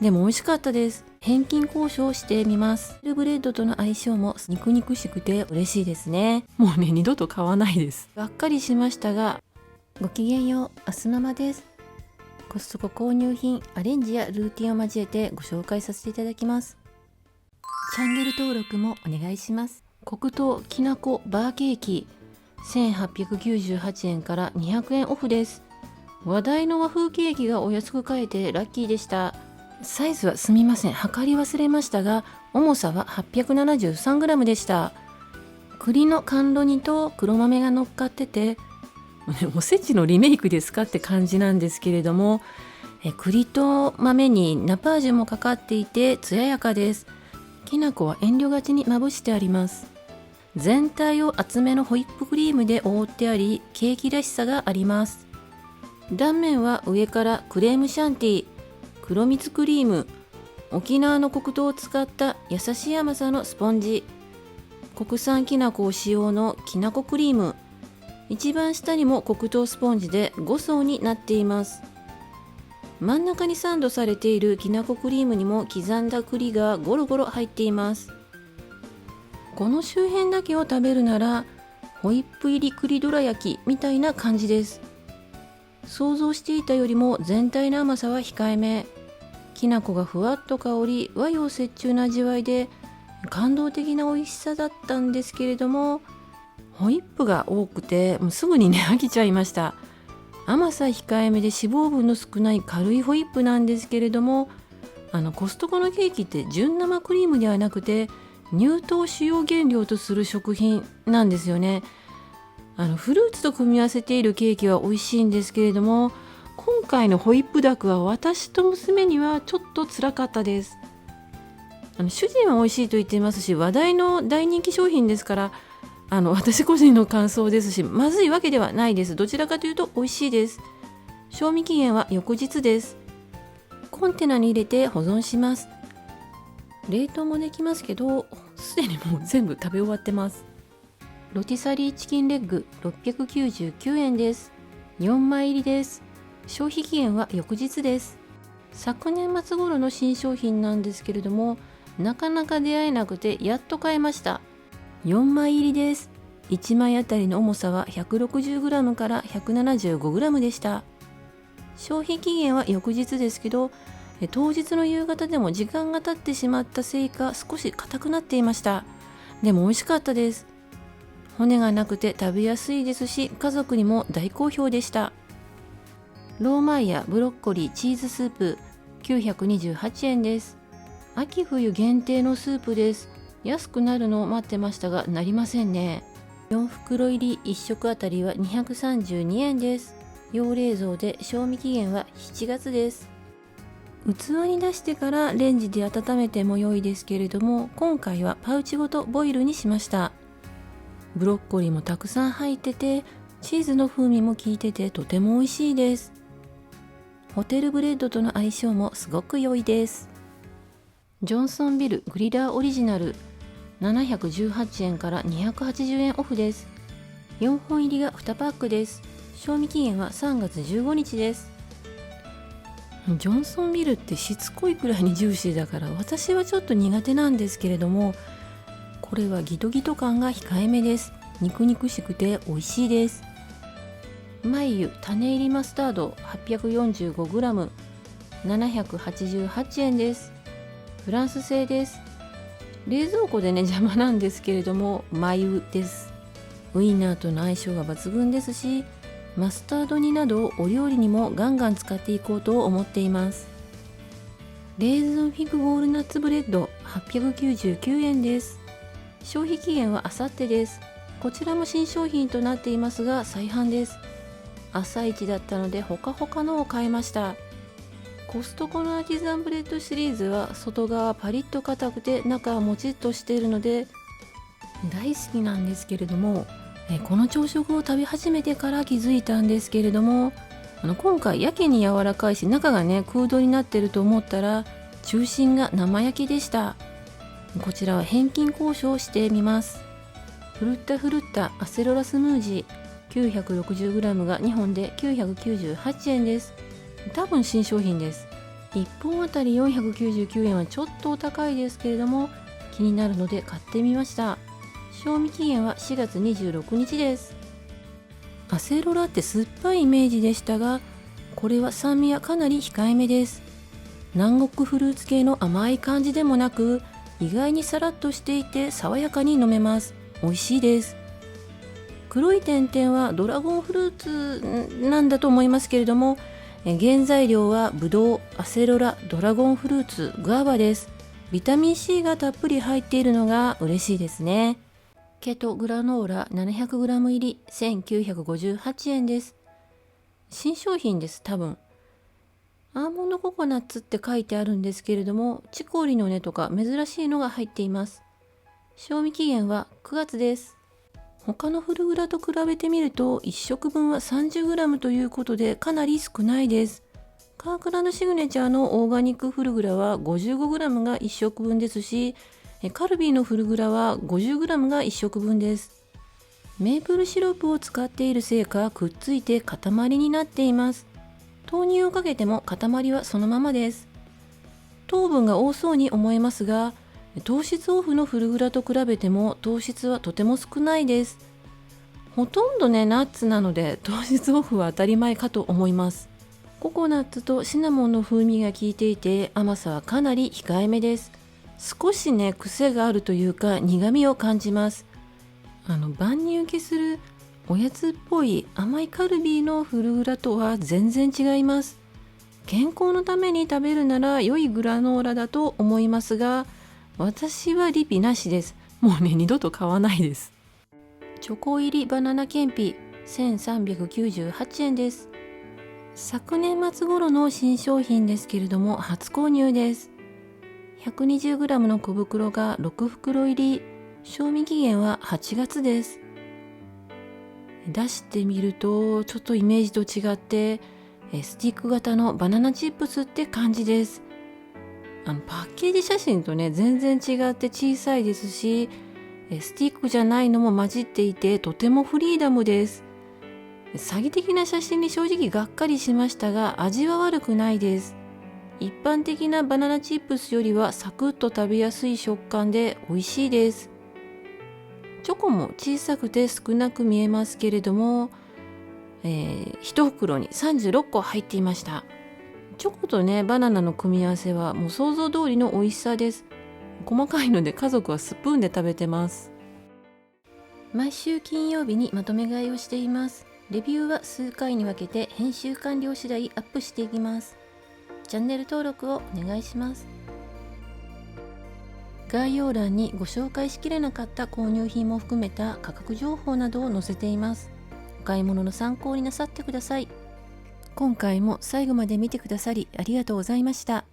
でも美味しかったです。返金交渉してみます。ブレッドとの相性も肉々しくて嬉しいですね。もうね、二度と買わないです。がっかりしましたが、ごきげんよう、あすママです。コストコ購入品、アレンジやルーティンを交えてご紹介させていただきます。チャンネル登録もお願いします。黒糖きなこバーケーキ、1898円から200円オフです。話題の和風ケーキがお安く買えてラッキーでした。サイズはすみません、測り忘れましたが、重さは 873g でした。栗の甘露煮と黒豆が乗っかってて、おせちのリメイクですかって感じなんですけれども、栗と豆にナパージュもかかっていて艶やかです。きな粉は遠慮がちにまぶしてあります。全体を厚めのホイップクリームで覆ってあり、ケーキらしさがあります。断面は上からクレームシャンティー、黒蜜クリーム、沖縄の黒糖を使った優しい甘さのスポンジ、国産きな粉を使用のきなこクリーム、一番下にも黒糖スポンジで5層になっています。真ん中にサンドされているきなこクリームにも刻んだ栗がゴロゴロ入っています。この周辺だけを食べるならホイップ入り栗どら焼きみたいな感じです。想像していたよりも全体の甘さは控えめ、きな粉がふわっと香り、和洋折衷な味わいで感動的な美味しさだったんですけれども、ホイップが多くてもうすぐにね飽きちゃいました。甘さ控えめで脂肪分の少ない軽いホイップなんですけれども、コストコのケーキって純生クリームではなくて乳糖主要原料とする食品なんですよね。フルーツと組み合わせているケーキは美味しいんですけれども、今回のホイップダクは私と娘にはちょっと辛かったです。主人は美味しいと言っていますし、話題の大人気商品ですから、私個人の感想ですし、まずいわけではないです。どちらかというと美味しいです。賞味期限は翌日です。コンテナに入れて保存します。冷凍もできますけど、すでにもう全部食べ終わってます。ロティサリーチキンレッグ699円です。4枚入りです。消費期限は翌日です。昨年末頃の新商品なんですけれども、なかなか出会えなくてやっと買えました。4枚入りです。1枚あたりの重さは 160g から 175g でした。消費期限は翌日ですけど、当日の夕方でも時間が経ってしまったせいか少し硬くなっていました。でも美味しかったです。骨がなくて食べやすいですし、家族にも大好評でした。ローマイヤブロッコリーチーズスープ928円です。秋冬限定のスープです。安くなるのを待ってましたがなりませんね。4袋入り1食あたりは232円です。要冷蔵で賞味期限は7月です。器に出してからレンジで温めても良いですけれども、今回はパウチごとボイルにしました。ブロッコリーもたくさん入ってて、チーズの風味も効いててとても美味しいです。ホテルブレッドとの相性もすごく良いです。ジョンソンビルグリラーオリジナル718円から280円オフです。4本入りが2パックです。賞味期限は3月15日です。ジョンソンビルってしつこいくらいにジューシーだから私はちょっと苦手なんですけれども、これはギトギト感が控えめです。肉々しくて美味しいです。マイユ種入りマスタード 845g 788円です。フランス製です。冷蔵庫でね邪魔なんですけれどもマユです。ウインナーとの相性が抜群ですし、マスタード煮などお料理にもガンガン使っていこうと思っています。レーズンフィグウォールナッツブレッド899円です。消費期限はあさってです。こちらも新商品となっていますが再販です。朝一だったのでほかほかのを買いました。コストコのアーティザンブレッドシリーズは外側パリッと硬くて中はもちっとしているので大好きなんですけれども、この朝食を食べ始めてから気づいたんですけれども、今回やけに柔らかいし中がね空洞になっていると思ったら中心が生焼けでした。こちらは返金交渉してみます。フルッタアセロラスムージー 960g が2本で998円です。多分新商品です。1本あたり499円はちょっとお高いですけれども、気になるので買ってみました。賞味期限は4月26日です。アセロラって酸っぱいイメージでしたが、これは酸味はかなり控えめです。南国フルーツ系の甘い感じでもなく、意外にさらっとしていて爽やかに飲めます。美味しいです。黒い点々はドラゴンフルーツなんだと思いますけれども、原材料はブドウ、アセロラ、ドラゴンフルーツ、グアバです。ビタミン C がたっぷり入っているのが嬉しいですね。ケトグラノーラ 700g 入り1958円です。新商品です。多分アーモンドココナッツって書いてあるんですけれども、チコリの根とか珍しいのが入っています。賞味期限は9月です。他のフルグラと比べてみると1食分は 30g ということでかなり少ないです。カークランドシグネチャーのオーガニックフルグラは 55g が1食分ですし、カルビーのフルグラは 50g が1食分です。メープルシロップを使っているせいかくっついて塊になっています。豆乳をかけても塊はそのままです。糖分が多そうに思えますが、糖質オフのフルグラと比べても糖質はとても少ないです。ほとんどねナッツなので糖質オフは当たり前かと思います。ココナッツとシナモンの風味が効いていて甘さはかなり控えめです。少しね癖があるというか苦味を感じます。万人受けするおやつっぽい甘いカルビーのフルグラとは全然違います。健康のために食べるなら良いグラノーラだと思いますが、私はリピなしです。もうね二度と買わないです。チョコ入りバナナケンピ1398円です。昨年末頃の新商品ですけれども初購入です。120g の小袋が6袋入り、賞味期限は8月です。出してみるとちょっとイメージと違ってスティック型のバナナチップスって感じです。パッケージ写真とね全然違って小さいですし、スティックじゃないのも混じっていてとてもフリーダムです。詐欺的な写真に正直がっかりしましたが味は悪くないです。一般的なバナナチップスよりはサクッと食べやすい食感で美味しいです。チョコも小さくて少なく見えますけれども、1袋に36個入っていました。チョコとねバナナの組み合わせはもう想像通りの美味しさです。細かいので家族はスプーンで食べてます。毎週金曜日にまとめ買いをしています。レビューは数回に分けて編集完了次第アップしていきます。チャンネル登録をお願いします。概要欄にご紹介しきれなかった購入品も含めた価格情報などを載せています。お買い物の参考になさってください。今回も最後まで見てくださりありがとうございました。